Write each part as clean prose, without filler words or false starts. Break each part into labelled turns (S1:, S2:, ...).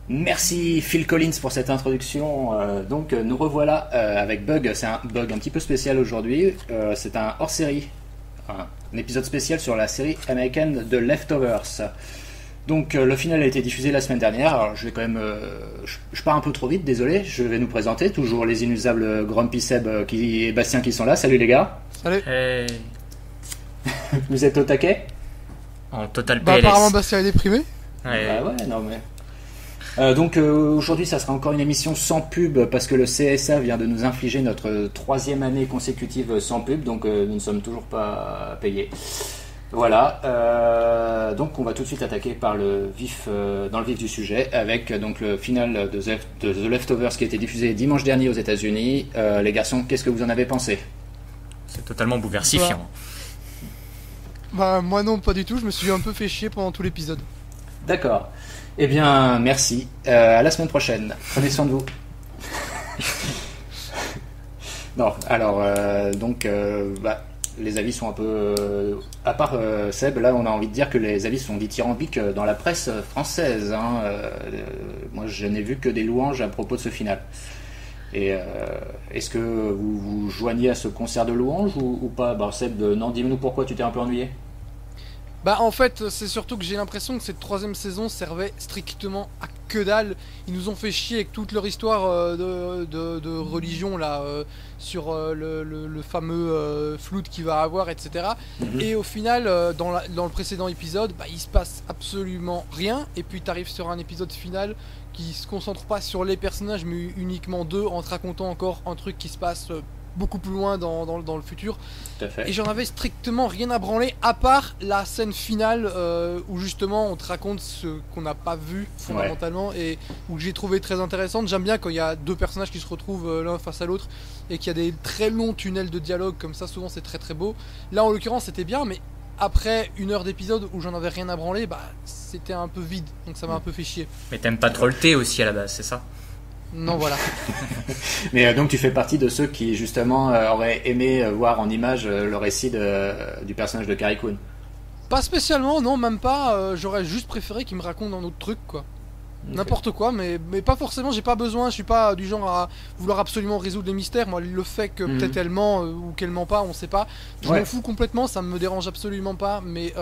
S1: Merci Phil Collins pour cette introduction. Nous revoilà avec Bug. C'est un bug un petit peu spécial aujourd'hui. C'est un hors-série, un épisode spécial sur la série américaine The Leftovers. Donc le final a été diffusé la semaine dernière. Alors je vais quand même, je pars un peu trop vite, désolé. Je vais nous présenter toujours les inusables Grumpy Seb et Bastien qui sont là. Salut les gars.
S2: Salut.
S3: Hey.
S1: Vous êtes au taquet?
S3: En total
S2: Bah
S3: PLS.
S2: apparemment Bastien est déprimé.
S3: Ouais.
S1: Bah ouais, non mais. Aujourd'hui ça sera encore une émission sans pub parce que le CSA vient de nous infliger notre 3e année consécutive sans pub, donc nous ne sommes toujours pas payés. Voilà, donc on va tout de suite attaquer par dans le vif du sujet avec donc le final de The Leftovers qui a été diffusé dimanche dernier aux États-Unis. Les garçons, qu'est-ce que vous en avez pensé?
S3: C'est totalement bouleversifiant.
S2: Bah moi non, pas du tout, je me suis un peu fait chier pendant tout l'épisode.
S1: D'accord. Eh bien, merci. À la semaine prochaine. Prenez soin de vous. Non, alors, les avis sont un peu... à part Seb, là, on a envie de dire que les avis sont dithyrambiques dans la presse française. Moi, je n'ai vu que des louanges à propos de ce final. Et est-ce que vous vous joignez à ce concert de louanges ou pas? Bah, Seb, non, dis-nous pourquoi tu t'es un peu ennuyé.
S2: Bah en fait c'est surtout que j'ai l'impression que cette 3ème saison servait strictement à que dalle. Ils nous ont fait chier avec toute leur histoire de religion là sur le fameux flood qu'il va avoir, etc. Et au final dans le précédent épisode bah, il se passe absolument rien. Et puis t'arrives sur un épisode final qui se concentre pas sur les personnages mais uniquement d'eux, en te racontant encore un truc qui se passe beaucoup plus loin dans le futur.
S1: Tout à fait.
S2: Et j'en avais strictement rien à branler à part la scène finale où justement on te raconte ce qu'on n'a pas vu fondamentalement, et où j'ai trouvé très intéressante. J'aime bien quand il y a deux personnages qui se retrouvent l'un face à l'autre et qu'il y a des très longs tunnels de dialogue comme ça, souvent c'est très très beau. Là en l'occurrence c'était bien, mais après 1 heure d'épisode où j'en avais rien à branler, bah c'était un peu vide, donc ça m'a un peu fait chier.
S3: Mais t'aimes pas trop le thé aussi à la base, c'est ça?
S2: Non, voilà.
S1: Mais donc tu fais partie de ceux qui justement auraient aimé voir en image le récit du personnage de Carrie Coon.
S2: Pas spécialement, non, même pas. J'aurais juste préféré qu'il me raconte un autre truc, quoi.
S1: Okay.
S2: N'importe quoi, mais pas forcément, j'ai pas besoin, je suis pas du genre à vouloir absolument résoudre les mystères. Moi, le fait que peut-être elle ment ou qu'elle ment pas, on sait pas. Je m'en fous complètement, ça me dérange absolument pas, mais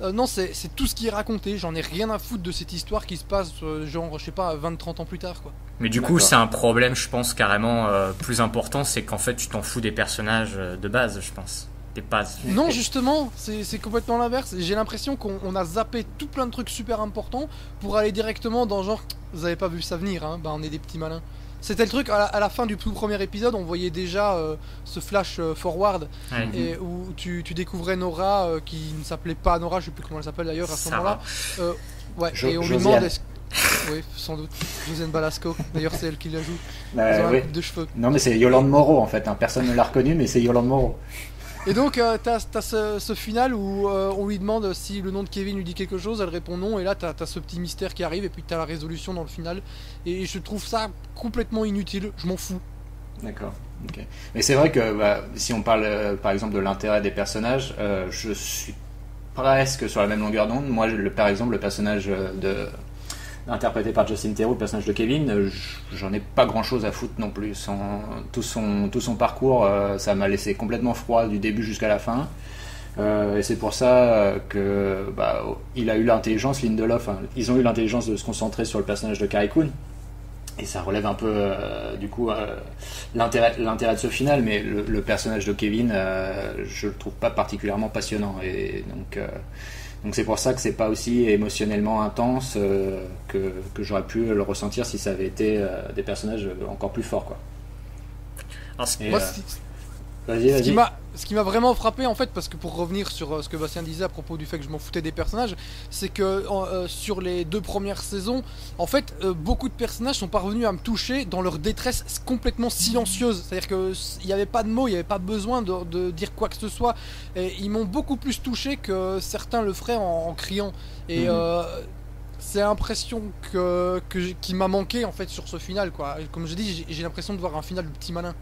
S2: non, c'est tout ce qui est raconté. J'en ai rien à foutre de cette histoire qui se passe, genre, je sais pas, 20-30 ans plus tard, quoi.
S3: Mais du coup, c'est un problème, je pense, carrément plus important, c'est qu'en fait, tu t'en fous des personnages de base, je pense.
S2: Non, justement, c'est complètement l'inverse. J'ai l'impression qu'on a zappé tout plein de trucs super importants pour aller directement dans genre, vous avez pas vu ça venir, hein, bah on est des petits malins. C'était le truc, à la fin du tout premier épisode, on voyait déjà ce flash forward, et où tu découvrais Nora, qui ne s'appelait pas Nora, je sais plus comment elle s'appelle d'ailleurs à ce moment-là. Et on lui demande oui, sans doute. Josiane Balasco, d'ailleurs c'est elle qui la joue.
S1: Oui.
S2: Coupe de cheveux.
S1: Non mais c'est Yolande Moreau en fait, hein. Personne ne l'a reconnue mais c'est Yolande Moreau.
S2: Et donc t'as ce final où on lui demande si le nom de Kevin lui dit quelque chose, elle répond non, et là t'as ce petit mystère qui arrive, et puis t'as la résolution dans le final, et je trouve ça complètement inutile, je m'en fous.
S1: D'accord, ok. Mais c'est vrai que si on parle par exemple de l'intérêt des personnages, je suis presque sur la même longueur d'onde. Moi par exemple le personnage interprété par Justin Theroux, le personnage de Kevin, j'en ai pas grand chose à foutre non plus. Tout son parcours, ça m'a laissé complètement froid du début jusqu'à la fin. Et c'est pour ça que il a eu l'intelligence, Lindelof, ils ont eu l'intelligence de se concentrer sur le personnage de Carrie Coon. Et ça relève un peu du coup l'intérêt de ce final, mais le personnage de Kevin, je le trouve pas particulièrement passionnant. Et donc c'est pour ça que c'est pas aussi émotionnellement intense que j'aurais pu le ressentir si ça avait été des personnages encore plus forts, quoi. Vas-y.
S2: Ce qui m'a vraiment frappé en fait, parce que pour revenir sur ce que Bastien disait à propos du fait que je m'en foutais des personnages, c'est que sur les 2 premières saisons, en fait, beaucoup de personnages sont parvenus à me toucher dans leur détresse complètement silencieuse. C'est-à-dire qu'il n'y avait pas de mots, il n'y avait pas besoin de dire quoi que ce soit. Et ils m'ont beaucoup plus touché que certains le feraient en criant. Et c'est l'impression qui m'a manqué en fait sur ce final, quoi. Comme je dis, j'ai l'impression de voir un final de petit malin.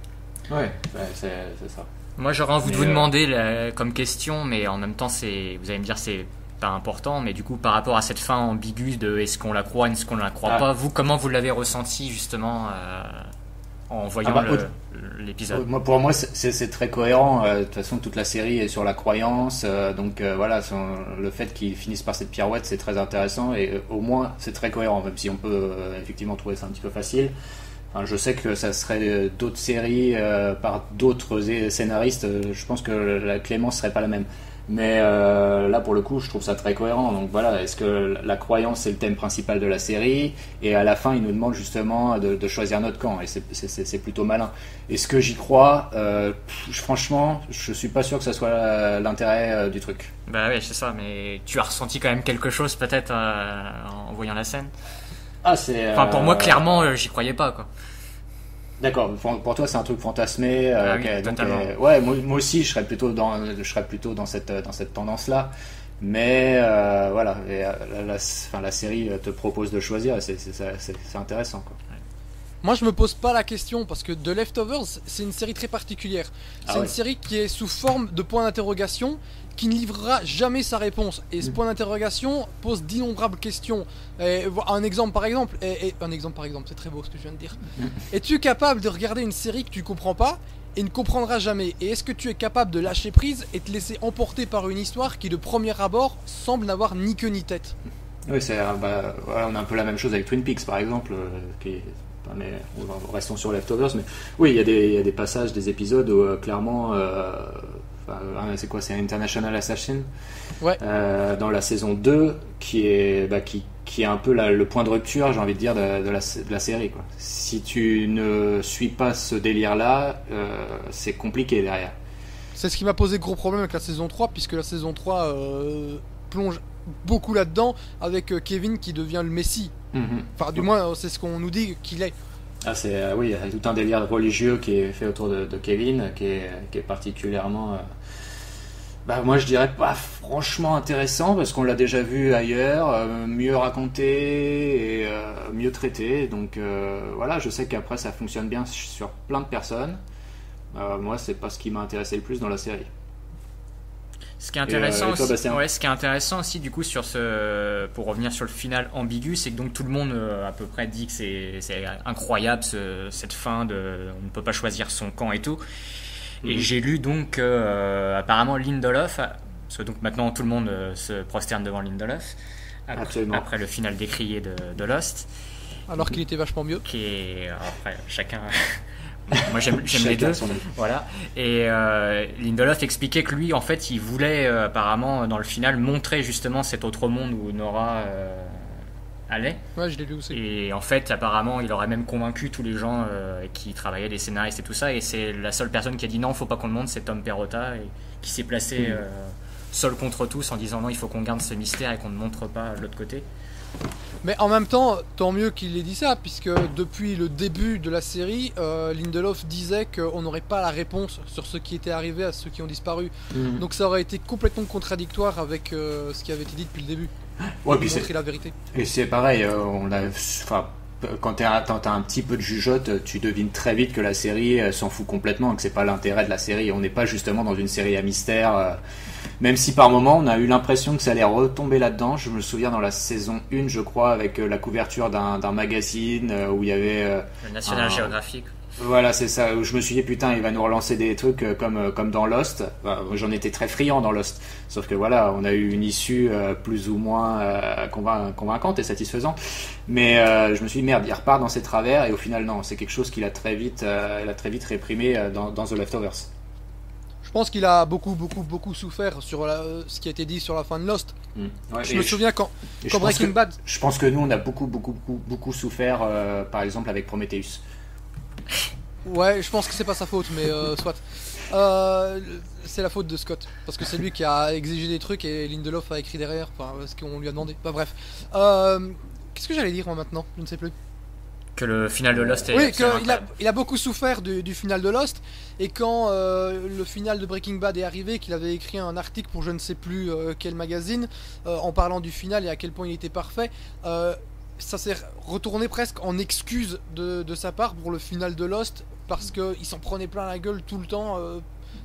S1: Ouais, c'est ça.
S3: Moi j'aurais envie de vous demander comme question, mais en même temps vous allez me dire c'est pas important, mais du coup par rapport à cette fin ambiguë de est-ce qu'on la croit, est-ce qu'on la croit pas, vous comment vous l'avez ressenti justement en voyant l'épisode?
S1: Pour moi, c'est très cohérent. De toute façon, toute la série est sur la croyance. Donc voilà, le fait qu'ils finissent par cette pirouette, c'est très intéressant. Et au moins, c'est très cohérent, même si on peut effectivement trouver ça un petit peu facile. Enfin, je sais que ça serait d'autres séries par d'autres scénaristes. Je pense que la clémence serait pas la même. Mais là, pour le coup, je trouve ça très cohérent. Donc voilà, est-ce que la croyance c'est le thème principal de la série, et à la fin, ils nous demandent justement de choisir notre camp, et c'est plutôt malin. Est-ce que j'y crois? Franchement, je suis pas sûr que ça soit l'intérêt du truc.
S3: Bah oui, c'est ça. Mais tu as ressenti quand même quelque chose peut-être en voyant la scène? Enfin, pour moi, clairement, j'y croyais pas, quoi.
S1: D'accord, pour toi c'est un truc fantasmé.
S3: Oui, totalement.
S1: Ouais, moi aussi je serais plutôt dans cette tendance-là. Mais voilà, la série te propose de choisir, et c'est intéressant, quoi.
S2: Moi, je me pose pas la question parce que The Leftovers, c'est une série très particulière. C'est une série qui est sous forme de point d'interrogation, qui ne livrera jamais sa réponse. Et ce point d'interrogation pose d'innombrables questions. Un exemple par exemple, c'est très beau ce que je viens de dire. Es-tu capable de regarder une série que tu comprends pas et ne comprendras jamais? Et est-ce que tu es capable de lâcher prise et te laisser emporter par une histoire qui de premier abord semble n'avoir ni queue ni tête?
S1: Oui, on a un peu la même chose avec Twin Peaks par exemple, mais restons sur Leftovers. Mais oui, il y a des passages, des épisodes où clairement, c'est quoi, c'est International Assassin,
S2: ouais.
S1: Dans la saison 2 qui est un peu le point de rupture, j'ai envie de dire, de la série, quoi. Si tu ne suis pas ce délire là, c'est compliqué derrière.
S2: C'est ce qui m'a posé gros problème avec la saison 3, puisque la saison 3 plonge beaucoup là-dedans avec Kevin qui devient le Messie. Enfin, du moins, c'est ce qu'on nous dit qu'il est.
S1: Oui, il y a tout un délire religieux qui est fait autour de Kevin, qui est particulièrement, moi je dirais pas franchement intéressant, parce qu'on l'a déjà vu ailleurs, mieux raconté et mieux traité. Donc voilà, je sais qu'après ça fonctionne bien sur plein de personnes. Moi, c'est pas ce qui m'a intéressé le plus dans la série.
S3: Ce qui est intéressant, ce qui est intéressant aussi du coup pour revenir sur le final ambigu, c'est que donc tout le monde à peu près dit que c'est incroyable cette fin on ne peut pas choisir son camp et tout. Et j'ai lu donc apparemment Lindelof, parce que donc maintenant tout le monde se prosterne devant Lindelof après le final décrié de Lost.
S2: Alors qu'il était vachement mieux.
S3: Après chacun. Moi j'aime les deux, voilà. Et Lindelof expliquait que lui en fait il voulait apparemment dans le final montrer justement cet autre monde où Nora allait.
S2: Ouais, je l'ai lu aussi.
S3: Et en fait apparemment il aurait même convaincu tous les gens qui travaillaient, les scénaristes et tout ça, et c'est la seule personne qui a dit non, faut pas qu'on le montre, c'est Tom Perrotta, et qui s'est placé seul contre tous en disant non, il faut qu'on garde ce mystère et qu'on ne montre pas l'autre côté.
S2: Mais en même temps, tant mieux qu'il ait dit ça, puisque depuis le début de la série, Lindelof disait qu'on n'aurait pas la réponse sur ce qui était arrivé à ceux qui ont disparu. Donc ça aurait été complètement contradictoire avec ce qui avait été dit depuis le début.
S1: Ouais, puis
S2: montrer la vérité.
S1: Et c'est pareil, quand t'as un petit peu de jugeote, tu devines très vite que la série s'en fout complètement, que c'est pas l'intérêt de la série. On n'est pas justement dans une série à mystère. Même si par moment on a eu l'impression que ça allait retomber là-dedans. Je me souviens dans la saison 1, je crois, avec la couverture d'un magazine où il y avait
S3: le National Geographic.
S1: Voilà, c'est ça, où je me suis dit putain, il va nous relancer des trucs comme dans Lost. J'en étais très friand dans Lost, sauf que voilà, on a eu une issue plus ou moins convaincante et satisfaisante. Mais je me suis dit merde, il repart dans ses travers, et au final non, c'est quelque chose qu'il a très vite réprimé dans The Leftovers.
S2: Je pense qu'il a beaucoup souffert sur ce qui a été dit sur la fin de Lost.
S1: Ouais,
S2: je me souviens quand Breaking Bad.
S1: Je pense que nous on a beaucoup souffert, par exemple avec Prometheus.
S2: Ouais, je pense que c'est pas sa faute, mais soit. C'est la faute de Scott, parce que c'est lui qui a exigé des trucs et Lindelof a écrit derrière, parce qu'on lui a demandé. Bref. Qu'est-ce que j'allais dire moi maintenant? Je ne sais plus.
S3: Que le final de Lost est...
S2: Oui, il a beaucoup souffert du final de Lost, et quand le final de Breaking Bad est arrivé, qu'il avait écrit un article pour je ne sais plus quel magazine, en parlant du final et à quel point il était parfait, ça s'est retourné presque en excuse de sa part pour le final de Lost, parce qu'il s'en prenait plein la gueule tout le temps,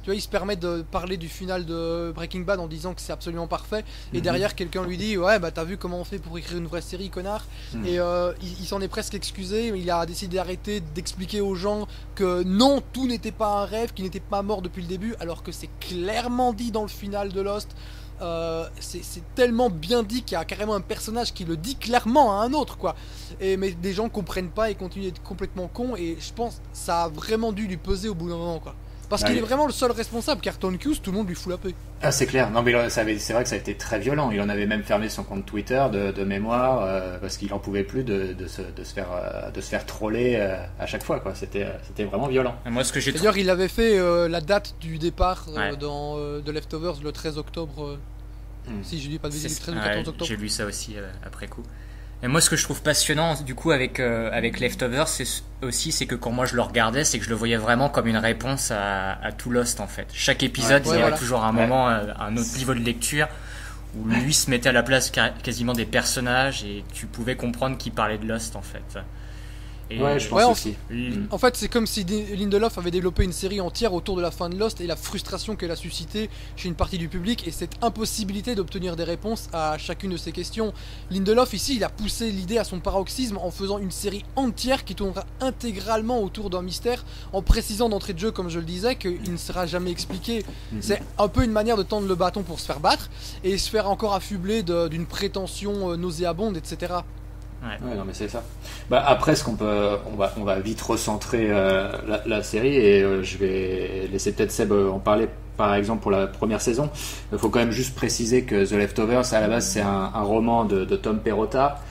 S2: Tu vois, il se permet de parler du final de Breaking Bad en disant que c'est absolument parfait. Et derrière, quelqu'un lui dit ouais, bah t'as vu comment on fait pour écrire une vraie série, connard. Et il s'en est presque excusé. Il a décidé d'arrêter d'expliquer aux gens que non, tout n'était pas un rêve, qu'il n'était pas mort depuis le début, alors que c'est clairement dit dans le final de Lost. C'est tellement bien dit qu'il y a carrément un personnage qui le dit clairement à un autre, quoi. Mais des gens comprennent pas et continuent d'être complètement cons, et je pense que ça a vraiment dû lui peser au bout d'un moment, quoi. Parce qu'il est vraiment le seul responsable, car Tom Cruise, tout le monde lui fout la paix.
S1: Ah, c'est clair. Non, mais c'est vrai que ça a été très violent. Il en avait même fermé son compte Twitter de mémoire parce qu'il en pouvait plus de se faire troller à chaque fois, quoi. C'était vraiment violent.
S3: Et moi,
S2: D'ailleurs, il avait fait la date du départ dans The Leftovers le 13 octobre. Si je dis pas de bêtises, le 13 ou 14 octobre.
S3: J'ai lu ça aussi après coup. Et moi, ce que je trouve passionnant, du coup, avec Leftovers, c'est que quand moi je le regardais, c'est que je le voyais vraiment comme une réponse à tout Lost, en fait. Chaque épisode, il y avait toujours un moment, un autre niveau de lecture, où lui se mettait à la place quasiment des personnages, et tu pouvais comprendre qu'il parlait de Lost, en fait.
S1: Et je pense aussi.
S2: En fait, c'est comme si Lindelof avait développé une série entière autour de la fin de Lost et la frustration qu'elle a suscité chez une partie du public et cette impossibilité d'obtenir des réponses à chacune de ces questions. Lindelof, ici, il a poussé l'idée à son paroxysme en faisant une série entière qui tournera intégralement autour d'un mystère, en précisant d'entrée de jeu, comme je le disais, qu'il ne sera jamais expliqué. C'est un peu une manière de tendre le bâton pour se faire battre et se faire encore affubler d'une prétention nauséabonde, etc.
S1: Ouais, non mais c'est ça. Bah après, on va vite recentrer la série et je vais laisser peut-être Seb en parler. Par exemple pour la première saison, il faut quand même juste préciser que The Leftovers à la base c'est un roman de Tom Perrotta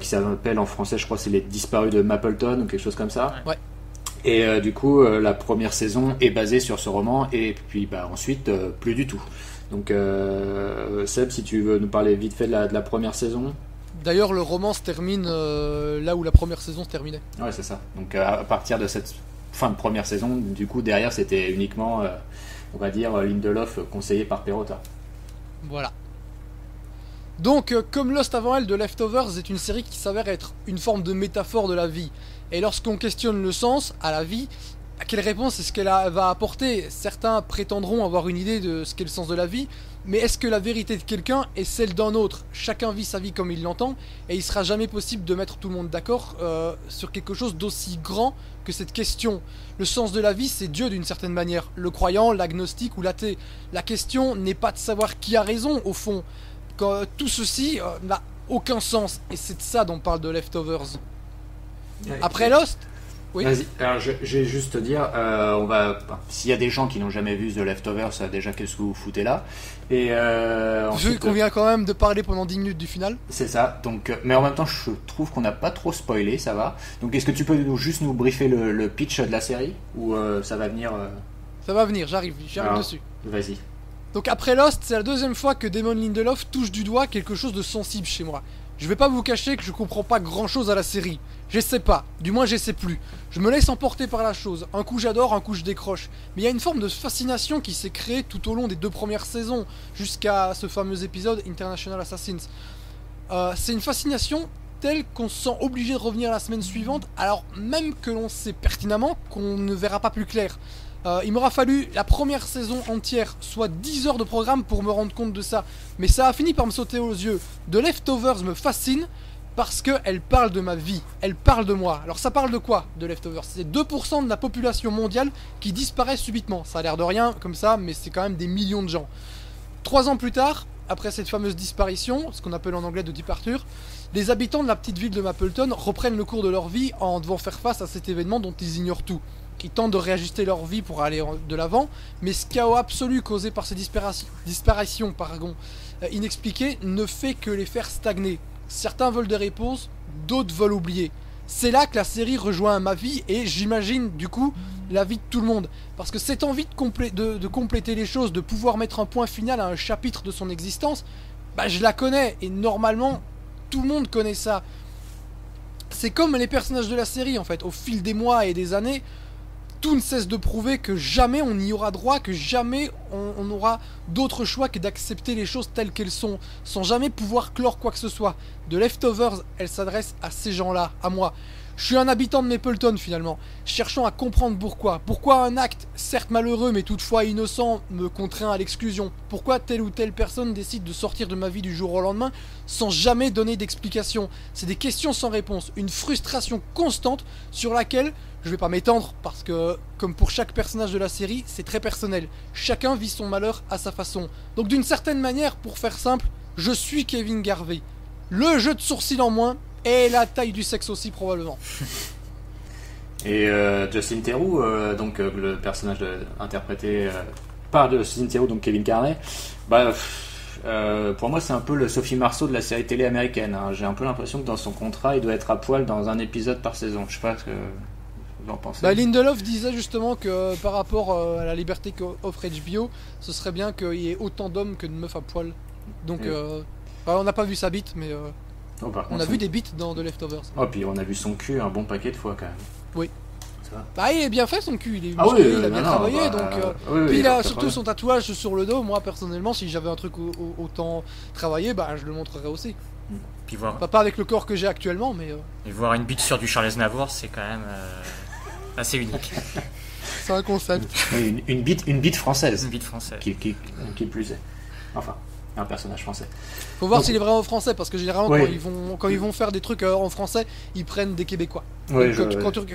S1: qui s'appelle en français, je crois, c'est Les Disparus de Mapleton ou quelque chose comme ça.
S2: Ouais.
S1: Et du coup la première saison est basée sur ce roman et puis ensuite plus du tout. Donc Seb, si tu veux nous parler vite fait de la première saison.
S2: D'ailleurs, le roman se termine là où la première saison se terminait.
S1: Ouais, c'est ça. Donc, à partir de cette fin de première saison, du coup, derrière, c'était uniquement, on va dire, Lindelof conseillé par Perrotta.
S2: Voilà. Donc, comme Lost avant elle, The Leftovers est une série qui s'avère être une forme de métaphore de la vie. Et lorsqu'on questionne le sens à la vie, quelle réponse est-ce qu'elle va apporter? Certains prétendront avoir une idée de ce qu'est le sens de la vie, mais est-ce que la vérité de quelqu'un est celle d'un autre? Chacun vit sa vie comme il l'entend, et il sera jamais possible de mettre tout le monde d'accord sur quelque chose d'aussi grand que cette question. Le sens de la vie, c'est Dieu d'une certaine manière, le croyant, l'agnostique ou l'athée. La question n'est pas de savoir qui a raison, au fond. Tout ceci n'a aucun sens, et c'est de ça dont parle The Leftovers. Après Lost, oui.
S1: Vas-y, alors je vais juste te dire, s'il y a des gens qui n'ont jamais vu The Leftovers, déjà qu'est-ce que vous foutez là? Et
S2: ensuite, qu'on vient quand même de parler pendant 10 minutes du final.
S1: C'est ça, donc, mais en même temps je trouve qu'on n'a pas trop spoilé, ça va. Donc est-ce que tu peux juste nous briefer le pitch de la série? Ou ça va venir
S2: Ça va venir, j'arrive dessus.
S1: Vas-y.
S2: Donc après Lost, c'est la deuxième fois que Damon Lindelof touche du doigt quelque chose de sensible chez moi. Je vais pas vous cacher que je comprends pas grand chose à la série. J'essaie pas, du moins j'essaie plus. Je me laisse emporter par la chose. Un coup j'adore, un coup je décroche. Mais il y a une forme de fascination qui s'est créée tout au long des 2 premières saisons, jusqu'à ce fameux épisode International Assassins. C'est une fascination telle qu'on se sent obligé de revenir la semaine suivante, alors même que l'on sait pertinemment qu'on ne verra pas plus clair. Il m'aura fallu la première saison entière, soit 10 heures de programme pour me rendre compte de ça. Mais ça a fini par me sauter aux yeux. The Leftovers me fascine parce qu'elle parle de ma vie, elle parle de moi. Alors ça parle de quoi, The Leftovers? C'est 2% de la population mondiale qui disparaît subitement. Ça a l'air de rien comme ça, mais c'est quand même des millions de gens. 3 ans plus tard, après cette fameuse disparition, ce qu'on appelle en anglais de departure, les habitants de la petite ville de Mapleton reprennent le cours de leur vie en devant faire face à cet événement dont ils ignorent tout. Ils tentent de réajuster leur vie pour aller de l'avant, mais ce chaos absolu causé par ces disparitions inexpliquées ne fait que les faire stagner. Certains veulent des réponses, d'autres veulent oublier. C'est là que la série rejoint ma vie et j'imagine du coup la vie de tout le monde. Parce que cette envie de compléter les choses, de pouvoir mettre un point final à un chapitre de son existence, je la connais et normalement tout le monde connaît ça. C'est comme les personnages de la série en fait, au fil des mois et des années, tout ne cesse de prouver que jamais on y aura droit, que jamais on aura d'autre choix que d'accepter les choses telles qu'elles sont, sans jamais pouvoir clore quoi que ce soit. The Leftovers, elle s'adresse à ces gens-là, à moi. Je suis un habitant de Mapleton finalement, cherchant à comprendre pourquoi un acte, certes malheureux mais toutefois innocent, me contraint à l'exclusion. Pourquoi telle ou telle personne décide de sortir de ma vie du jour au lendemain sans jamais donner d'explication. C'est des questions sans réponse, une frustration constante sur laquelle je vais pas m'étendre parce que, comme pour chaque personnage de la série, c'est très personnel. Chacun vit son malheur à sa façon. Donc d'une certaine manière, pour faire simple, je suis Kevin Garvey. Le jeu de sourcils en moins, et la taille du sexe aussi probablement.
S1: Et Justin Theroux, donc le personnage interprété par Justin Theroux, donc Kevin Carney, pour moi c'est un peu le Sophie Marceau de la série télé américaine. Hein. J'ai un peu l'impression que dans son contrat, il doit être à poil dans un épisode par saison. Je sais pas ce que vous en pensez.
S2: Lindelof disait justement que par rapport à la liberté qu'offre HBO, ce serait bien qu'il y ait autant d'hommes que de meufs à poil. Donc on n'a pas vu sa bite, mais... on a vu des bites dans The Leftovers.
S1: Oh, puis on a vu son cul un bon paquet de fois quand même.
S2: Oui.
S1: Ça
S2: va. Il est bien fait son cul, il est musclé, il a bien travaillé. Puis il a surtout son tatouage sur le dos. Moi personnellement, si j'avais un truc autant travaillé, je le montrerais aussi.
S3: Puis voir...
S2: pas avec le corps que j'ai actuellement, mais...
S3: Et voir une bite sur du Charles Aznavour, c'est quand même assez unique.
S2: C'est un concept.
S1: Une bite française.
S3: Une bite française.
S1: Qui plus est. Enfin... un personnage français.
S2: Faut voir s'il est vraiment français parce que généralement quand ils vont faire des trucs en français, ils prennent des Québécois.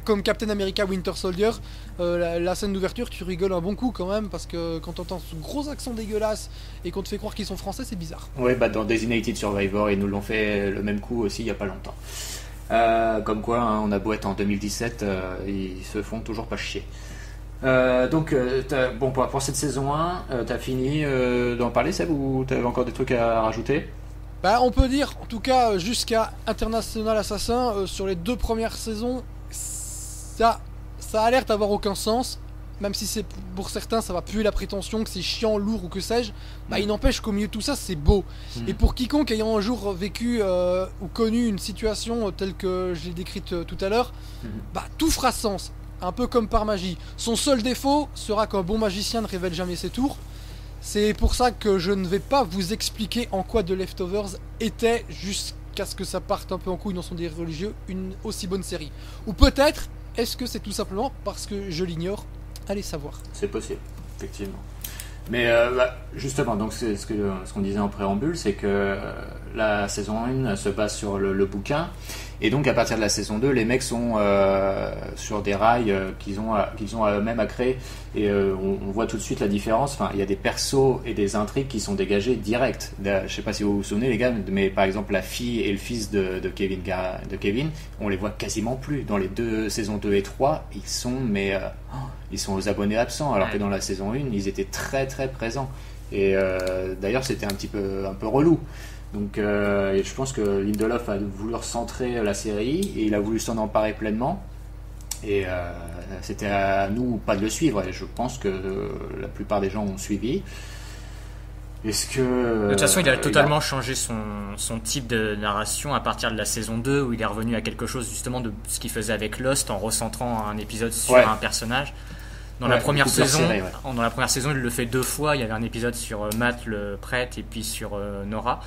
S2: Comme Captain America Winter Soldier, la scène d'ouverture, tu rigoles un bon coup quand même parce que quand t'entends ce gros accent dégueulasse et qu'on te fait croire qu'ils sont français, c'est bizarre.
S1: Ouais, dans Designated Survivor, ils nous l'ont fait le même coup aussi il y a pas longtemps. Comme quoi, hein, on a beau être en 2017, ils se font toujours pas chier. Pour cette saison 1, t'as fini d'en parler, Seb, ou t'avais encore des trucs à rajouter?
S2: On peut dire, en tout cas, jusqu'à International Assassin, sur les 2 premières saisons, ça a l'air d'avoir aucun sens, même si c'est pour certains, ça va puer la prétention que c'est chiant, lourd ou que sais-je. Il n'empêche qu'au milieu de tout ça, c'est beau. Et pour quiconque ayant un jour vécu ou connu une situation telle que je l'ai décrite tout à l'heure, tout fera sens. Un peu comme par magie. Son seul défaut sera qu'un bon magicien ne révèle jamais ses tours. C'est pour ça que je ne vais pas vous expliquer en quoi The Leftovers était, jusqu'à ce que ça parte un peu en couille dans son délire religieux, une aussi bonne série. Ou peut-être, est-ce que c'est tout simplement parce que je l'ignore? Allez savoir.
S1: C'est possible, effectivement. Mais justement, donc c'est ce qu'on disait en préambule, c'est que la saison 1 se base sur le bouquin, et donc à partir de la saison 2, les mecs sont sur des rails qu'ils ont à eux-mêmes à créer, et on voit tout de suite la différence. Enfin, il y a des persos et des intrigues qui sont dégagés direct. Je sais pas si vous vous souvenez, les gars, mais par exemple la fille et le fils de Kevin, on les voit quasiment plus. Dans les saisons 2 et 3, ils sont aux abonnés absents, alors que dans la saison 1, ils étaient très très présents. Et d'ailleurs, c'était un peu relou. Donc je pense que Lindelof a voulu recentrer la série et il a voulu s'en emparer pleinement. Et c'était à nous pas de le suivre. Et je pense que la plupart des gens ont suivi.
S3: De toute façon, il a totalement changé son type de narration à partir de la saison 2 où il est revenu à quelque chose justement de ce qu'il faisait avec Lost en recentrant un épisode sur un personnage. Dans la première saison, il le fait 2 fois. Il y avait un épisode sur Matt le prêtre et puis sur Nora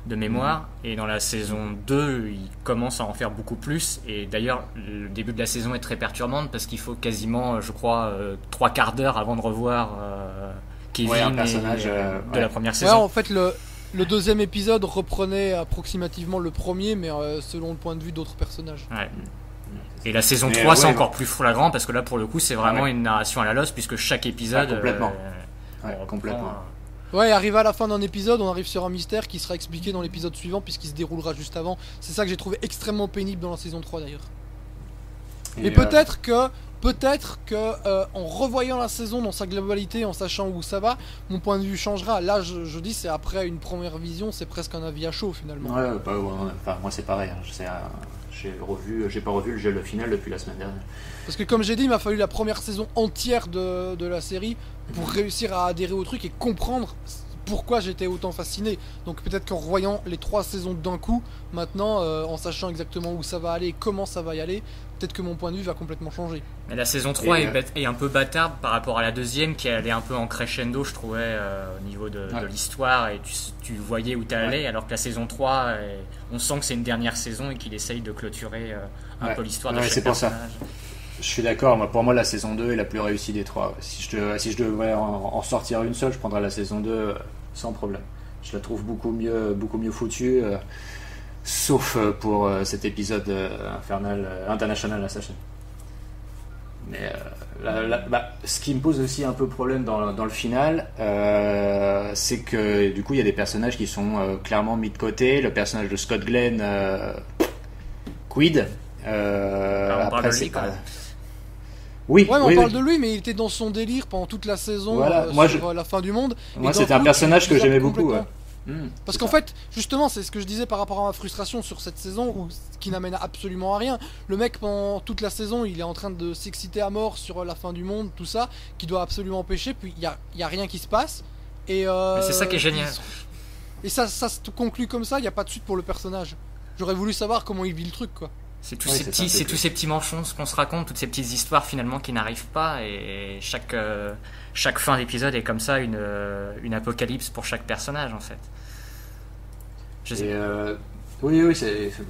S3: de mémoire. Et dans la saison 2, il commence à en faire beaucoup plus. Et d'ailleurs, le début de la saison est très perturbante parce qu'il faut quasiment, je crois, 3 quarts d'heure avant de revoir Kevin,
S1: un personnage
S3: de la première saison.
S2: En fait, le deuxième épisode reprenait approximativement le premier, mais selon le point de vue d'autres personnages.
S3: Ouais. Et la saison 3, c'est encore plus flagrant parce que là, pour le coup, c'est vraiment une narration à la Lost puisque chaque épisode.
S1: Complètement.
S2: Arrivé à la fin d'un épisode, on arrive sur un mystère qui sera expliqué dans l'épisode suivant puisqu'il se déroulera juste avant. C'est ça que j'ai trouvé extrêmement pénible dans la saison 3 d'ailleurs. Et peut-être que en revoyant la saison dans sa globalité, en sachant où ça va, mon point de vue changera. Là, je dis, c'est après une première vision, c'est presque un avis à chaud finalement.
S1: Moi c'est pareil. J'ai pas revu le final depuis la semaine dernière.
S2: Parce que comme j'ai dit, il m'a fallu la première saison entière de la série pour réussir à adhérer au truc et comprendre pourquoi j'étais autant fasciné. Donc peut-être qu'en revoyant les 3 saisons d'un coup, maintenant, en sachant exactement où ça va aller, comment ça va y aller, peut-être que mon point de vue va complètement changer.
S3: Mais la saison 3 est un peu bâtarde par rapport à la deuxième qui allait un peu en crescendo, je trouvais, au niveau de l'histoire, et tu voyais où t'allais, alors que la saison 3, on sent que c'est une dernière saison et qu'il essaye de clôturer un peu l'histoire de chaque personnage.
S1: Je suis d'accord, pour moi la saison 2 est la plus réussie des 3. Si je devais en sortir une seule, je prendrais la saison 2 sans problème. Je la trouve beaucoup mieux foutue, sauf pour cet épisode infernal, International Assassin. Mais ce qui me pose aussi un peu problème dans le final, c'est que du coup il y a des personnages qui sont clairement mis de côté. Le personnage de Scott Glenn, Quid.
S3: On parle de lui quand même.
S2: Oui, on parle de lui, mais il était dans son délire pendant toute la saison, sur la fin du monde.
S1: Moi, c'était un personnage que j'aimais beaucoup.
S2: Parce qu'en fait, justement, c'est ce que je disais par rapport à ma frustration sur cette saison, qui n'amène absolument à rien. Le mec, pendant toute la saison, il est en train de s'exciter à mort sur la fin du monde, tout ça, qui doit absolument pêcher, puis il y a rien qui se passe. Et
S3: c'est ça qui est génial.
S2: Et ça se conclut comme ça, il n'y a pas de suite pour le personnage. J'aurais voulu savoir comment il vit le truc, quoi.
S3: C'est tous ces petits manchons qu'on se raconte, toutes ces petites histoires finalement qui n'arrivent pas, et chaque fin d'épisode est comme ça une apocalypse pour chaque personnage en fait.
S1: Oui,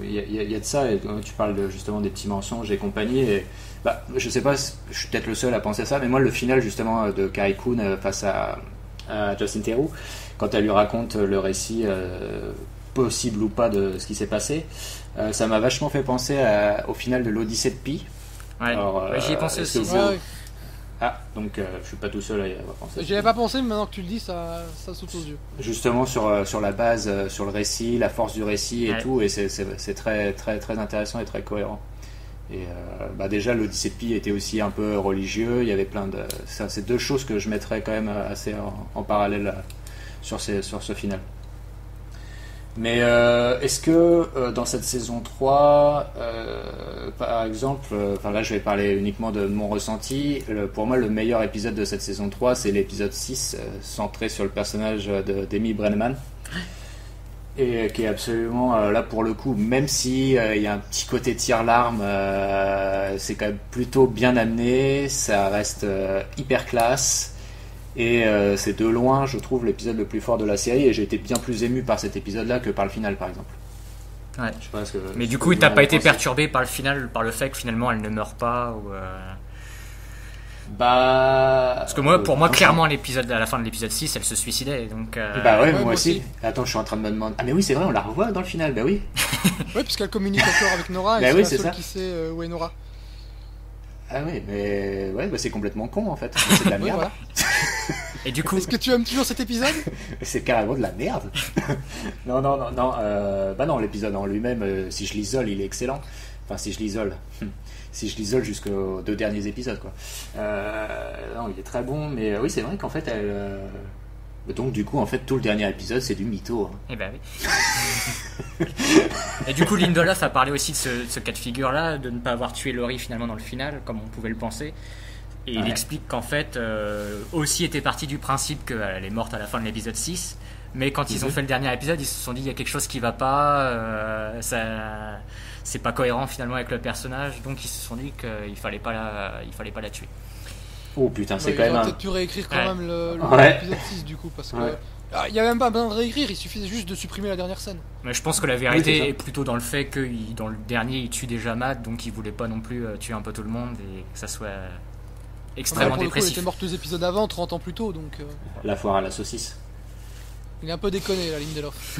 S1: il y a de ça, et tu parles justement des petits mensonges et compagnie, et je sais pas, je suis peut-être le seul à penser ça, mais moi le final justement de Carrie Coon face à Justin Theroux, quand elle lui raconte le récit possible ou pas de ce qui s'est passé, ça m'a vachement fait penser au final de l'Odyssée de Pi.
S3: J'y ai pensé aussi.
S1: Donc je suis pas tout seul à y avoir pensé.
S2: J'y avais pas pensé, mais maintenant que tu le dis, ça saute aux yeux.
S1: Justement sur la base, sur le récit, la force du récit et tout, et c'est très, très, très intéressant et très cohérent. Et déjà l'Odyssée de Pi était aussi un peu religieux, il y avait plein de... C'est deux choses que je mettrais quand même assez en parallèle sur ce final. Mais est-ce que dans cette saison 3, par exemple, là je vais parler uniquement de mon ressenti, pour moi le meilleur épisode de cette saison 3 c'est l'épisode 6, centré sur le personnage d'Amy Brenneman, et qui est absolument, là pour le coup, même si il y a un petit côté tire-larme, c'est quand même plutôt bien amené, ça reste hyper classe. Et c'est de loin, je trouve, l'épisode le plus fort de la série, et j'ai été bien plus ému par cet épisode-là que par le final, par exemple.
S3: Ouais. Je sais pas mais du coup, t'as pas été perturbé par le final, par le fait que finalement elle ne meurt pas ou Parce que pour moi, clairement, à la fin de l'épisode 6, elle se suicidait. Donc,
S1: moi aussi. Attends, je suis en train de me demander. Ah, mais oui, c'est vrai, on la revoit dans le final, oui.
S2: Oui, puisqu'elle communique encore avec Nora, et c'est la seule qui sait où est Nora.
S1: Ah oui, mais c'est complètement con en fait. C'est de la merde. Voilà.
S3: Et du coup,
S2: est-ce que tu aimes toujours cet épisode?
S1: C'est carrément de la merde. Non. Non, l'épisode en lui-même, si je l'isole, il est excellent. Enfin, si je l'isole jusqu'aux 2 derniers épisodes, quoi. Non, il est très bon, mais oui, c'est vrai qu'en fait, donc du coup, en fait, tout le dernier épisode, c'est du mytho. Hein.
S3: Eh ben oui. Et du coup, Lindelof a parlé aussi de ce cas de figure-là, de ne pas avoir tué Laurie finalement dans le final, comme on pouvait le penser. Et il explique qu'en fait, aussi était parti du principe qu'elle est morte à la fin de l'épisode 6, mais quand ils ont fait le dernier épisode, ils se sont dit il y a quelque chose qui va pas, c'est pas cohérent finalement avec le personnage, donc ils se sont dit qu'il fallait pas la tuer.
S1: Oh putain, c'est quand même.
S2: Ils auraient peut-être pu réécrire quand même l'épisode 6 du coup, parce que. Il n'y a même pas besoin de réécrire, il suffisait juste de supprimer la dernière scène.
S3: Mais je pense que la vérité est plutôt dans le fait que dans le dernier il tue déjà Matt, donc il voulait pas non plus tuer un peu tout le monde et que ça soit extrêmement dépressif.
S2: Il était mort 2 épisodes avant, 30 ans plus tôt, donc.
S1: La foire à la saucisse.
S2: Il est un peu déconné, la Lindelof.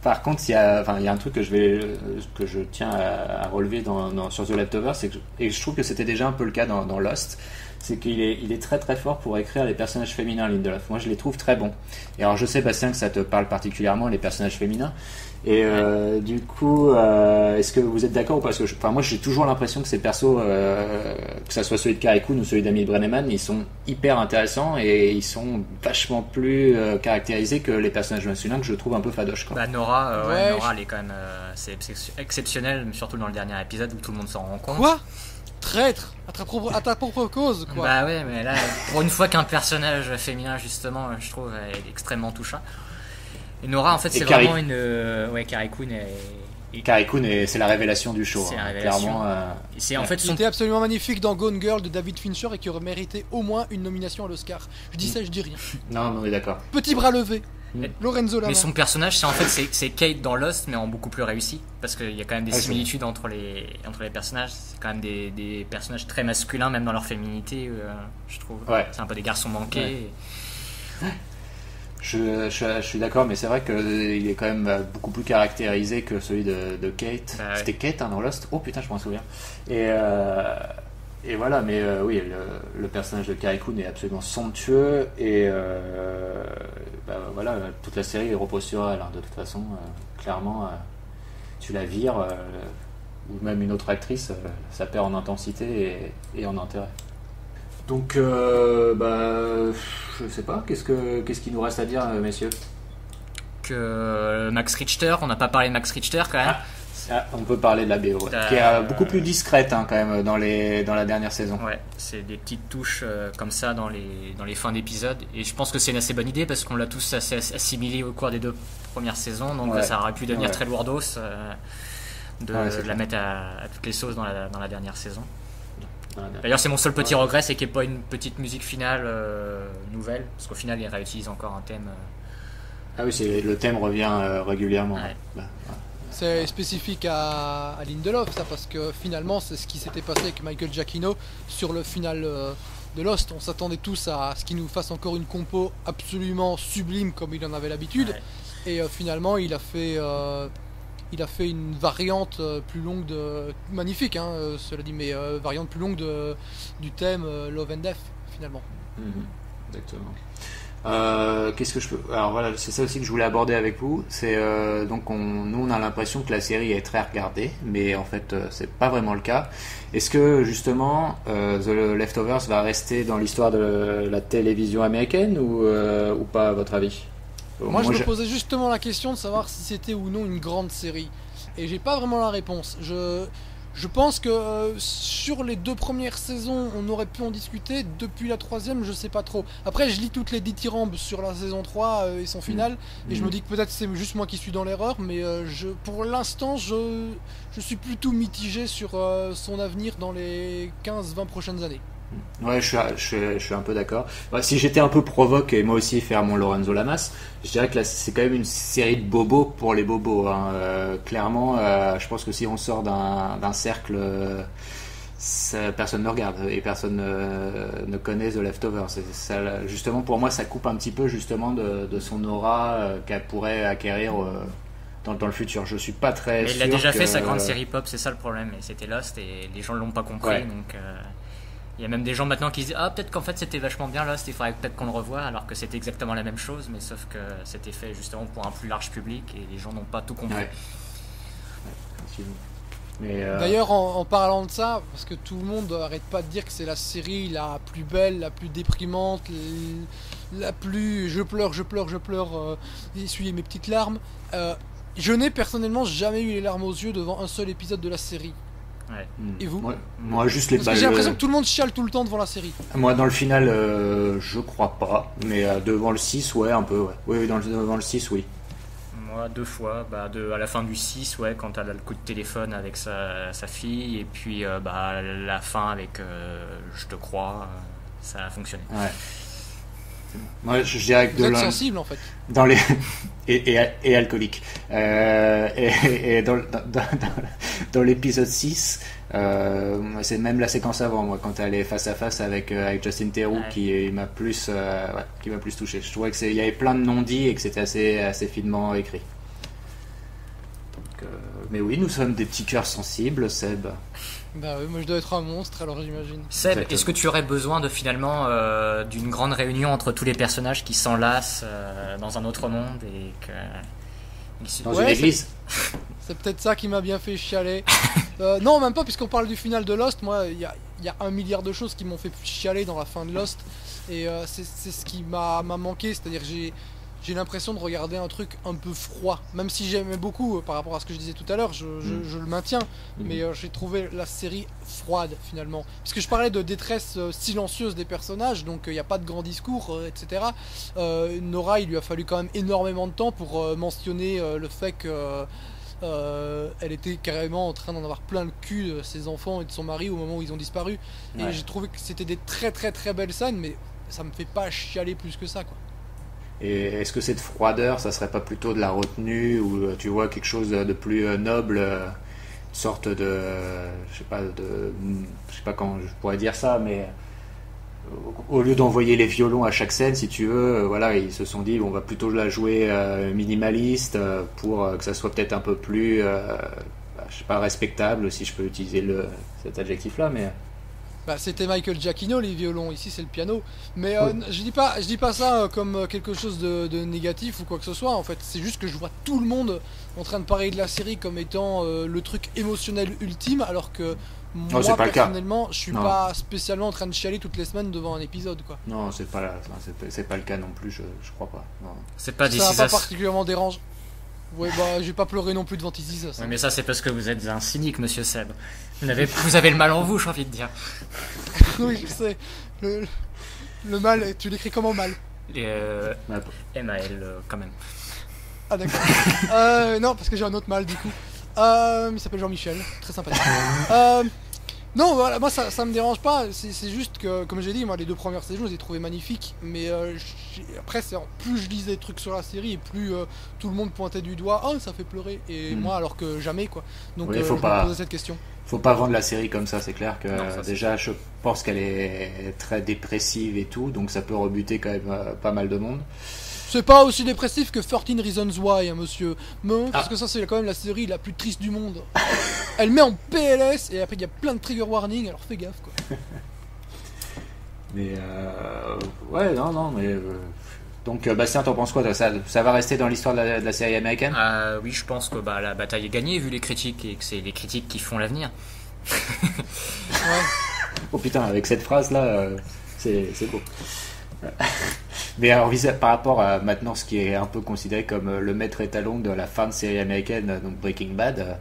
S1: Par contre, il y a un truc que je tiens à relever sur The Leftovers, et je trouve que c'était déjà un peu le cas dans Lost. C'est qu'il est très très fort pour écrire les personnages féminins, Lindelof. Moi je les trouve très bons. Et alors je sais, Bastien, que ça te parle particulièrement, les personnages féminins. Et du coup, est-ce que vous êtes d'accord ou pas? Parce que moi j'ai toujours l'impression que ces persos, que ça soit celui de Carrie Coon ou celui d'Amy Brenneman, ils sont hyper intéressants et ils sont vachement plus caractérisés que les personnages masculins que je trouve un peu fadoches.
S3: Nora, Nora elle est quand même c'est exceptionnel, surtout dans le dernier épisode où tout le monde s'en rend compte.
S2: Quoi? traître à ta propre cause, quoi.
S3: Bah ouais, mais là, pour une fois qu'un personnage féminin, justement, je trouve, est extrêmement touchant. Et Nora, en fait, c'est vraiment une... Ouais, Carrie Coon est...
S1: Carrie Coon, c'est la révélation du show.
S3: C'est la révélation.
S1: Clairement,
S2: c'est en fait il était absolument magnifique dans Gone Girl de David Fincher et qui aurait mérité au moins une nomination à l'Oscar. Je dis ça, je dis rien.
S1: Non, on est d'accord.
S2: Petit bras levé. Lorenzo Lamas.
S3: Mais son personnage, c'est Kate dans Lost, mais en beaucoup plus réussi. Parce qu'il y a quand même des similitudes entre les personnages. C'est quand même des personnages très masculins, même dans leur féminité, je trouve.
S1: Ouais.
S3: C'est un peu des garçons manqués.
S1: Ouais. Je suis d'accord, mais c'est vrai qu'il est quand même beaucoup plus caractérisé que celui de Kate. C'était Kate dans Lost. Oh putain, je m'en souviens. Et voilà, mais oui, le personnage de Carrie Coon est absolument somptueux et voilà, toute la série repose sur elle. De toute façon, clairement, tu la vires ou même une autre actrice, ça perd en intensité et en intérêt. Donc, je sais pas, qu'est-ce qu'il nous reste à dire, messieurs?
S3: Que Max Richter, on n'a pas parlé de Max Richter quand même.
S1: On peut parler de la BO, qui est beaucoup plus discrète quand même dans la dernière saison.
S3: Ouais, c'est des petites touches comme ça dans les fins d'épisodes. Et je pense que c'est une assez bonne idée parce qu'on l'a tous assez assimilé au cours des 2 premières saisons. Donc ça aurait pu devenir très lourdos de la mettre à toutes les sauces dans la dernière saison. D'ailleurs, c'est mon seul petit regret, c'est qu'il n'y ait pas une petite musique finale nouvelle. Parce qu'au final, il réutilise encore un thème.
S1: Ah oui, le thème revient régulièrement.
S3: Ouais.
S2: C'est spécifique à Lindelof, ça, parce que finalement, c'est ce qui s'était passé avec Michael Giacchino sur le final de Lost. On s'attendait tous à ce qu'il nous fasse encore une compo absolument sublime comme il en avait l'habitude. Ouais. Et finalement, il a fait une variante plus longue magnifique, cela dit, mais variante plus longue du thème Love and Death, finalement.
S1: Exactement. Qu'est-ce que je peux... Alors voilà, c'est ça aussi que je voulais aborder avec vous. C'est donc nous on a l'impression que la série est très regardée, mais en fait c'est pas vraiment le cas. Est-ce que justement The Leftovers va rester dans l'histoire de la télévision américaine ou pas, à votre avis?
S2: Moi je me posais justement la question de savoir si c'était ou non une grande série, et j'ai pas vraiment la réponse. Je pense que sur les 2 premières saisons, on aurait pu en discuter. Depuis la 3e, je sais pas trop. Après, je lis toutes les dithyrambes sur la saison 3 et son final, et je me dis que peut-être c'est juste moi qui suis dans l'erreur, mais pour l'instant, je suis plutôt mitigé sur son avenir dans les 15-20 prochaines années.
S1: Ouais, je suis un peu d'accord. Si j'étais un peu provoque et moi aussi faire mon Lorenzo Lamas, je dirais que là, c'est quand même une série de bobos pour les bobos. Clairement, je pense que si on sort d'un cercle, personne ne regarde et personne ne connaît The Leftovers. Ça, justement, pour moi, ça coupe un petit peu justement de son aura qu'elle pourrait acquérir dans le futur. Je suis pas très sûr.
S3: Il a déjà fait sa grande série pop, c'est ça le problème. Et c'était Lost et les gens l'ont pas compris, donc... Il y a même des gens maintenant qui disent peut-être qu'en fait c'était vachement bien Lost, il faudrait peut-être qu'on le revoie, alors que c'était exactement la même chose, mais sauf que c'était fait justement pour un plus large public et les gens n'ont pas tout compris.
S2: Mais d'ailleurs, en parlant de ça, parce que tout le monde arrête pas de dire que c'est la série la plus belle, la plus déprimante, la plus je pleure, essuyez mes petites larmes. Je n'ai personnellement jamais eu les larmes aux yeux devant un seul épisode de la série.
S3: Ouais.
S2: Et vous?
S1: Moi juste les balles.
S2: Parce que j'ai l'impression que tout le monde chiale tout le temps devant la série.
S1: Moi dans le final je crois pas, mais devant le 6 un peu Oui, devant le 6 oui.
S3: Moi 2 fois, à la fin du 6 quand elle a le coup de téléphone avec sa fille, et puis la fin avec je te crois, ça a fonctionné.
S1: Ouais. Moi je dirais que
S2: vous êtes sensible en fait.
S1: Dans les et alcoolique. Et dans l'épisode 6, c'est même la séquence avant, moi, quand elle est face à face avec Justin Theroux, qui m'a plus touché. Je trouvais qu'il y avait plein de non-dits et que c'était assez finement écrit. Donc, mais oui, nous sommes des petits cœurs sensibles, Seb.
S2: Bah oui, moi je dois être un monstre alors j'imagine.
S3: Seb, est-ce que tu aurais besoin finalement d'une grande réunion entre tous les personnages qui s'enlacent dans un autre monde et que...
S1: Dans une église?
S2: C'est peut-être ça qui m'a bien fait chialer. Non, même pas, puisqu'on parle du final de Lost. Moi, il y a 1 milliard de choses qui m'ont fait chialer dans la fin de Lost. Et c'est ce qui m'a manqué. C'est-à-dire j'ai l'impression de regarder un truc un peu froid. Même si j'aimais beaucoup par rapport à ce que je disais tout à l'heure, je le maintiens. Mais j'ai trouvé la série froide finalement. Puisque je parlais de détresse silencieuse des personnages, donc il n'y a pas de grand discours, etc. Nora, il lui a fallu quand même énormément de temps pour mentionner le fait que elle était carrément en train d'en avoir plein le cul de ses enfants et de son mari au moment où ils ont disparu. Ouais. Et j'ai trouvé que c'était des très très très belles scènes, mais ça me fait pas chialer plus que ça, quoi.
S1: Et est-ce que cette froideur, ça serait pas plutôt de la retenue, ou tu vois quelque chose de plus noble, une sorte de, je sais pas quand je pourrais dire ça, mais au lieu d'envoyer les violons à chaque scène, si tu veux, voilà, ils se sont dit on va plutôt la jouer minimaliste pour que ça soit peut-être un peu plus, je sais pas, respectable, si je peux utiliser cet adjectif-là, mais.
S2: Bah, c'était Michael Giacchino les violons, ici c'est le piano. Mais je dis pas ça comme quelque chose de négatif ou quoi que ce soit. En fait, c'est juste que je vois tout le monde en train de parler de la série comme étant le truc émotionnel ultime, alors que moi personnellement, je suis pas spécialement en train de chialer toutes les semaines devant un épisode, quoi.
S1: Non, c'est pas le cas non plus, je crois pas. Non.
S3: C'est pas
S2: ça m'a pas particulièrement dérangé. Ouais, bah, j'ai pas pleuré non plus devant This Is Us.
S3: Ouais, mais ça, c'est parce que vous êtes un cynique, monsieur Seb. Vous avez le mal en vous, j'ai envie de dire.
S2: Oui, je sais. Le mal, tu l'écris comment mal?
S3: M-A-L, quand même.
S2: Ah, d'accord. Non, parce que j'ai un autre mal, du coup. Il s'appelle Jean-Michel, très sympathique. Non, voilà, moi ça me dérange pas, c'est juste que, comme j'ai dit, moi les 2 premières saisons je les ai trouvées magnifiques, mais après plus je lisais des trucs sur la série et plus tout le monde pointait du doigt, oh ça fait pleurer, et moi alors que jamais, quoi. Donc
S1: oui,
S2: je me posais cette question.
S1: Faut pas vendre la série comme ça, c'est clair que déjà je pense qu'elle est très dépressive et tout, donc ça peut rebuter quand même pas mal de monde.
S2: C'est pas aussi dépressif que 13 Reasons Why, hein, monsieur. Mais, parce que ça, c'est quand même la série la plus triste du monde. Elle met en PLS et après il y a plein de trigger warning, alors fais gaffe, quoi.
S1: Mais ouais, non, mais donc Bastien, t'en penses quoi, ça va rester dans l'histoire de la série américaine?
S3: Oui, je pense que la bataille est gagnée vu les critiques et que c'est les critiques qui font l'avenir.
S2: Ouais.
S1: Oh putain, avec cette phrase là, c'est beau. Mais alors, par rapport à maintenant ce qui est un peu considéré comme le maître étalon de la fin de série américaine, donc Breaking Bad,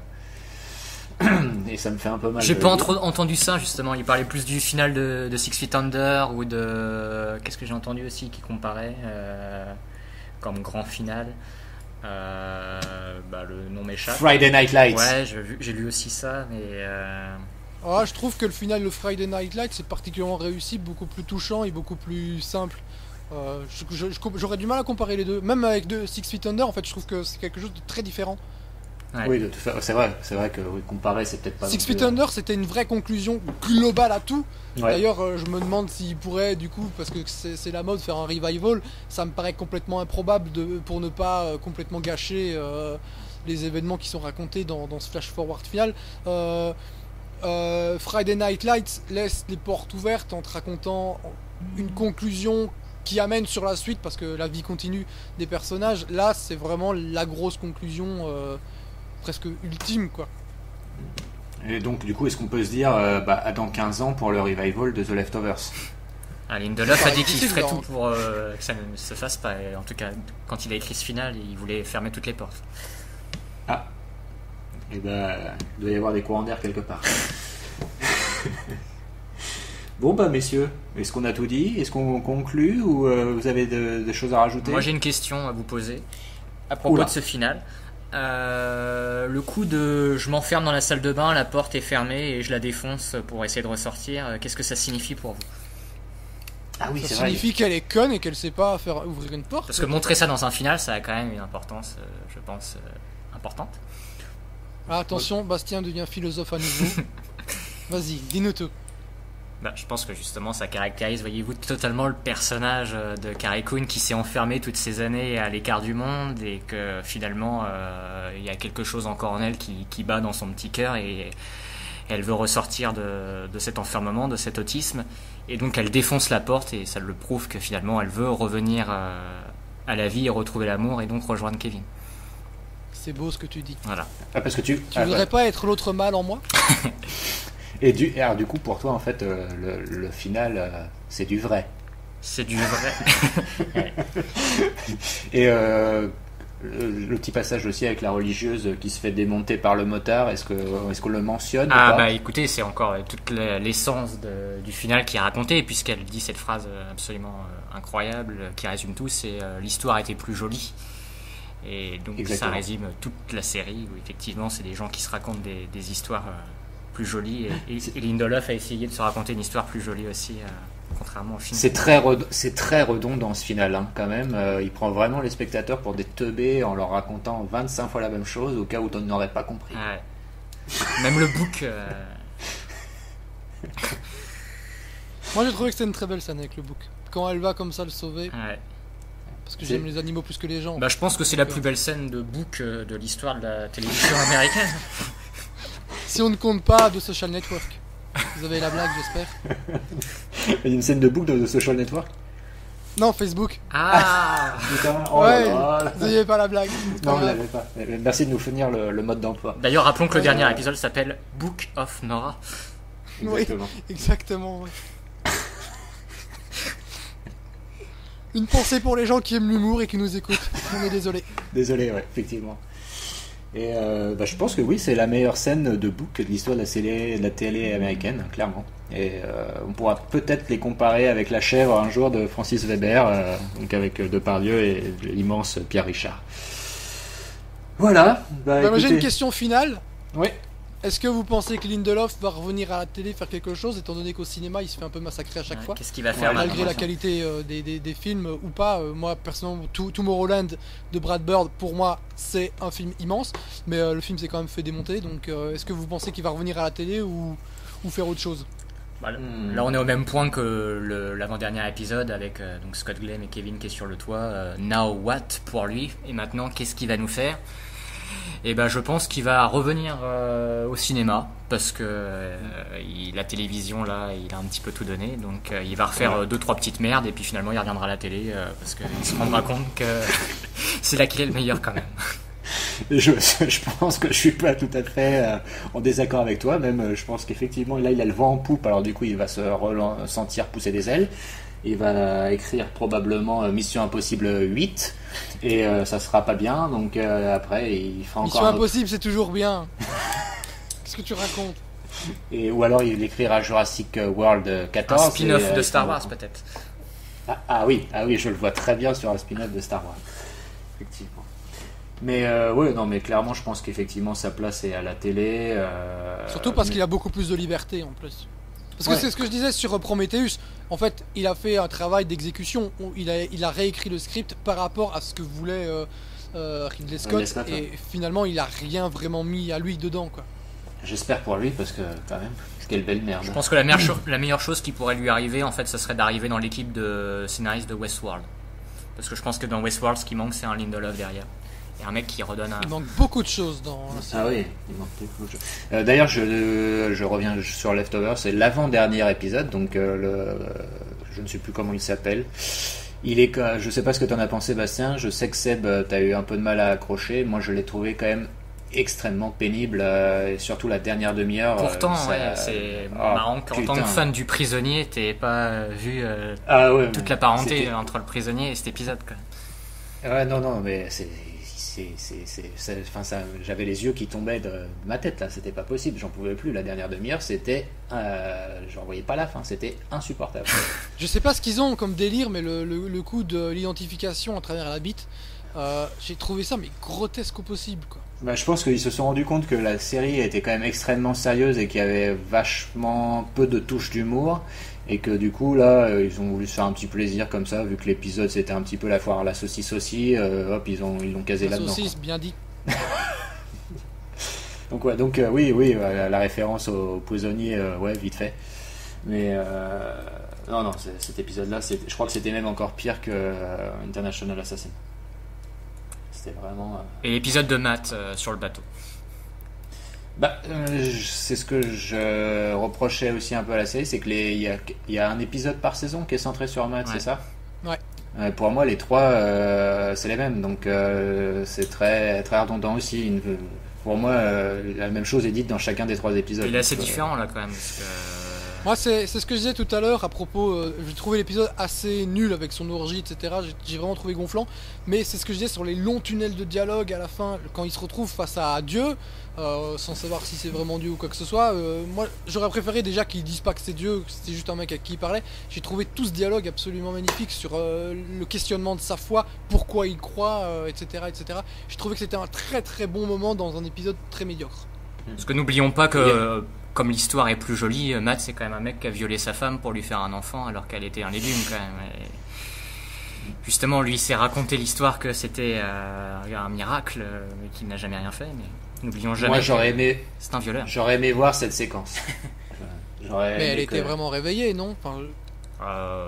S1: et ça me fait un peu mal.
S3: J'ai pas entendu ça justement, il parlait plus du final de Six Feet Under ou de. Qu'est-ce que j'ai entendu aussi qui comparait comme grand final, le nom m'échappe.
S1: Friday Night Lights.
S3: Ouais, j'ai lu aussi ça, mais.
S2: Je trouve que le final de Friday Night Lights c'est particulièrement réussi, beaucoup plus touchant et beaucoup plus simple. J'aurais du mal à comparer les deux. Même avec Six Feet Under, en fait, je trouve que c'est quelque chose de très différent.
S1: Ouais. Oui, c'est vrai que comparer, c'est peut-être pas.
S2: Six Feet Under, c'était une vraie conclusion globale à tout. Ouais. D'ailleurs, je me demande s'il pourrait, du coup, parce que c'est la mode, faire un revival. Ça me paraît complètement improbable pour ne pas complètement gâcher les événements qui sont racontés dans ce flash forward final. Friday Night Lights laisse les portes ouvertes en te racontant une conclusion qui amène sur la suite parce que la vie continue des personnages. Là, c'est vraiment la grosse conclusion presque ultime, quoi.
S1: Et donc, du coup, est-ce qu'on peut se dire dans 15 ans pour le revival de The Leftovers?
S3: Lindelof a dit qu'il ferait tout pour que ça ne se fasse pas. Et en tout cas, quand il a écrit ce final, il voulait fermer toutes les portes.
S1: Ah. Et il doit y avoir des courants d'air quelque part. Bon messieurs, est-ce qu'on a tout dit? Est-ce qu'on conclut ou vous avez des choses à rajouter?
S3: Moi j'ai une question à vous poser à propos de ce final. Le coup de je m'enferme dans la salle de bain, la porte est fermée et je la défonce pour essayer de ressortir, qu'est-ce que ça signifie pour vous?
S1: Ah oui,
S2: ça signifie qu'elle est conne et qu'elle sait pas faire ouvrir une porte.
S3: Parce que montrer ça dans un final, ça a quand même une importance, je pense, importante.
S2: Attention, Bastien devient philosophe à nouveau. Vas-y, dis-nous tout.
S3: Je pense que justement ça caractérise, voyez-vous, totalement le personnage de Carrie Coon qui s'est enfermé toutes ces années à l'écart du monde et que finalement il y a quelque chose encore en elle qui bat dans son petit cœur et elle veut ressortir de cet enfermement, de cet autisme, et donc elle défonce la porte et ça le prouve que finalement elle veut revenir à la vie et retrouver l'amour et donc rejoindre Kevin.
S2: C'est beau ce que tu dis.
S3: Voilà.
S1: Parce que tu
S2: voudrais pas être l'autre mâle en moi?
S1: Et du coup, pour toi, en fait, le final, c'est du vrai.
S3: C'est du vrai.
S1: Et le petit passage aussi avec la religieuse qui se fait démonter par le motard, est-ce qu'on le mentionne ou pas ?
S3: Bah écoutez, c'est encore toute l'essence du final qui est racontée, puisqu'elle dit cette phrase absolument incroyable qui résume tout, c'est l'histoire était plus jolie. Et donc exactement. Ça résume toute la série où effectivement c'est des gens qui se racontent des histoires plus jolies et Lindelof a essayé de se raconter une histoire plus jolie aussi, contrairement au film.
S1: C'est très redondant ce final, hein, quand même. Il prend vraiment les spectateurs pour des teubés en leur racontant 25 fois la même chose au cas où tu n'aurais pas compris.
S3: Ouais. Même le book.
S2: Moi j'ai trouvé que c'était une très belle scène avec le book. Quand elle va comme ça le sauver.
S3: Ouais.
S2: Parce que j'aime les animaux plus que les gens.
S3: Bah, je pense que c'est la plus belle scène de book de l'histoire de la télévision américaine.
S2: Si on ne compte pas de Social Network. Vous avez la blague, j'espère.
S1: Il y a une scène de book de Social Network ?
S2: Non, Facebook.
S3: Ah
S1: putain,
S2: vous n'avez pas la blague.
S1: Non, je l'avais pas. Merci de nous fournir le mode d'emploi.
S3: D'ailleurs, rappelons que le dernier épisode s'appelle Book of Nora.
S1: Exactement.
S2: Oui, exactement, oui. Une pensée pour les gens qui aiment l'humour et qui nous écoutent. On est désolé.
S1: Désolé, ouais, effectivement. Et je pense que oui, c'est la meilleure scène de book de l'histoire de la télé américaine, clairement. Et on pourra peut-être les comparer avec La Chèvre un jour de Francis Weber, donc avec Depardieu et l'immense Pierre Richard. Voilà.
S2: Écoutez... J'ai une question finale.
S1: Oui.
S2: Est-ce que vous pensez que Lindelof va revenir à la télé faire quelque chose, étant donné qu'au cinéma il se fait un peu massacrer à chaque fois ?
S3: Qu'est-ce qu'il va faire
S2: malgré la qualité des films ou pas. Moi personnellement, Tomorrowland de Brad Bird, pour moi c'est un film immense, mais le film s'est quand même fait démonter. Donc est-ce que vous pensez qu'il va revenir à la télé ou faire autre chose ?
S3: Là on est au même point que l'avant-dernier épisode avec donc Scott Glenn et Kevin qui est sur le toit. Now what pour lui ? Et maintenant qu'est-ce qu'il va nous faire ? Et je pense qu'il va revenir au cinéma parce que la télévision là il a un petit peu tout donné, donc il va refaire 2-3 petites merdes et puis finalement il reviendra à la télé parce qu'il se rendra compte que c'est là qu'il est le meilleur quand même.
S1: Je pense que je suis pas tout à fait en désaccord avec toi, même je pense qu'effectivement là il a le vent en poupe, alors du coup il va se sentir pousser des ailes. Il va écrire probablement Mission Impossible 8 et ça sera pas bien, donc après il fera encore
S2: Mission Impossible c'est toujours bien. Qu'est-ce que tu racontes ?
S1: Ou alors il écrira Jurassic World 14.
S3: Un spin-off de Star Wars peut-être.
S1: Ah oui, je le vois très bien sur un spin-off de Star Wars, effectivement. Mais mais clairement je pense qu'effectivement sa place est à la télé.
S2: Surtout parce qu'il a beaucoup plus de liberté en plus. Parce que c'est ce que je disais sur Prometheus. En fait, il a fait un travail d'exécution. Il a réécrit le script par rapport à ce que voulait Ridley Scott. Et finalement, il a rien vraiment mis à lui dedans, quoi.
S1: J'espère pour lui parce que quand même, quelle belle merde.
S3: Je pense que la meilleure chose qui pourrait lui arriver, en fait, ça serait d'arriver dans l'équipe de scénaristes de Westworld. Parce que je pense que dans Westworld, ce qui manque, c'est un Lindelof derrière. Et un mec qui redonne un...
S2: Il manque beaucoup de choses dans la série.
S1: Ah oui, il manque beaucoup de choses. D'ailleurs, je reviens sur Leftovers, c'est l'avant-dernier épisode, donc je ne sais plus comment il s'appelle. Je sais pas ce que t'en as pensé, Bastien. Je sais que Seb, t'as eu un peu de mal à accrocher. Moi, je l'ai trouvé quand même extrêmement pénible, et surtout la dernière demi-heure.
S3: Pourtant, c'est marrant qu'en tant que fan du prisonnier, t'aies pas vu toute la parenté entre le prisonnier et cet épisode, quoi.
S1: Ouais, non, mais j'avais les yeux qui tombaient de ma tête là, c'était pas possible, j'en pouvais plus. La dernière demi-heure, c'était, j'en voyais pas la fin, c'était insupportable.
S2: Je sais pas ce qu'ils ont comme délire, mais le coup de l'identification à travers la bite, j'ai trouvé ça mais grotesque au possible, quoi.
S1: Je pense qu'ils se sont rendus compte que la série était quand même extrêmement sérieuse et qu'il y avait vachement peu de touches d'humour. Et que du coup là ils ont voulu se faire un petit plaisir comme ça, vu que l'épisode c'était un petit peu la foire à la saucisse aussi, hop ils l'ont casé là-dedans. La
S2: saucisse, bien dit.
S1: donc oui, la référence au prisonnier, vite fait. Mais non, cet épisode là, je crois que c'était même encore pire que International Assassin. C'était vraiment...
S3: Et l'épisode de Matt sur le bateau.
S1: C'est ce que je reprochais aussi un peu à la série, c'est que il y a un épisode par saison qui est centré sur Matt, c'est ça ?
S2: Ouais.
S1: Pour moi, les trois, c'est les mêmes, donc c'est très, très redondant aussi. Pour moi, la même chose est dite dans chacun des trois épisodes.
S3: Il est assez différent là quand même.
S2: Moi, c'est ce que je disais tout à l'heure à propos. J'ai trouvé l'épisode assez nul avec son orgie, etc. J'ai vraiment trouvé gonflant. Mais c'est ce que je disais sur les longs tunnels de dialogue à la fin, quand il se retrouve face à Dieu, sans savoir si c'est vraiment Dieu ou quoi que ce soit. Moi, j'aurais préféré déjà qu'ils disent pas que c'est Dieu, que c'était juste un mec à qui il parlait. J'ai trouvé tout ce dialogue absolument magnifique sur le questionnement de sa foi, pourquoi il croit, etc., etc. J'ai trouvé que c'était un très très bon moment dans un épisode très médiocre.
S3: Parce que n'oublions pas que, comme l'histoire est plus jolie, Matt c'est quand même un mec qui a violé sa femme pour lui faire un enfant alors qu'elle était un légume quand même. Et justement, lui il s'est raconté l'histoire que c'était un miracle, mais qu'il n'a jamais rien fait. Mais n'oublions jamais.
S1: Moi j'aurais aimé.
S3: C'est un violeur.
S1: J'aurais aimé voir cette séquence.
S2: Mais elle était vraiment réveillée, non?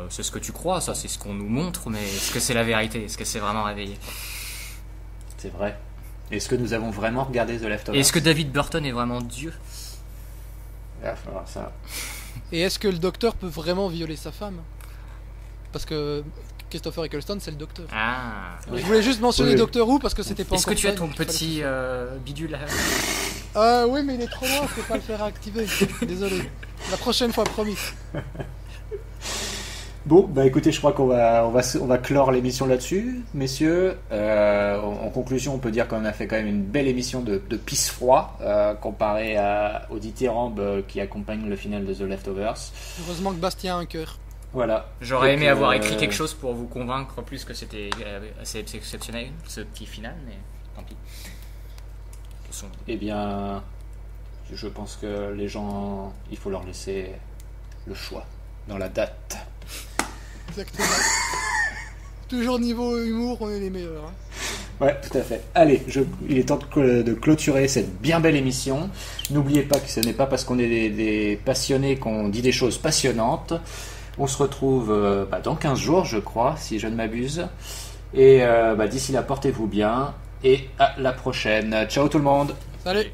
S3: C'est ce que tu crois, ça c'est ce qu'on nous montre, mais est-ce que c'est la vérité? Est-ce que c'est vraiment réveillé?
S1: C'est vrai. Est-ce que nous avons vraiment regardé The Leftovers?
S3: Est-ce que David Burton est vraiment Dieu?
S1: Il va falloir ça.
S2: Et est-ce que le docteur peut vraiment violer sa femme? Parce que Christopher Eccleston, c'est le docteur.
S3: Ah.
S2: Je voulais juste mentionner Doctor Who parce que c'était pas.
S3: Est-ce que tu as ton petit bidule
S2: Oui, mais il est trop loin, je peux pas le faire activer. Désolé. La prochaine fois, promis.
S1: Bon, bah écoutez, je crois qu'on va clore l'émission là-dessus, messieurs. En conclusion, on peut dire qu'on a fait quand même une belle émission de pisse-froid comparé aux dithyrambes qui accompagnent le final de The Leftovers.
S2: Heureusement que Bastien a un cœur.
S1: Voilà.
S3: J'aurais aimé avoir écrit quelque chose pour vous convaincre plus que c'était assez exceptionnel, ce petit final, mais tant pis.
S1: Eh bien, je pense que les gens, il faut leur laisser le choix dans la date.
S2: Exactement. Toujours niveau humour, on est les meilleurs.
S1: Ouais, tout à fait. Allez, il est temps de clôturer cette bien belle émission. N'oubliez pas que ce n'est pas parce qu'on est des passionnés qu'on dit des choses passionnantes. On se retrouve dans 15 jours, je crois, si je ne m'abuse. Et d'ici là, portez-vous bien. Et à la prochaine. Ciao tout le monde.
S2: Salut.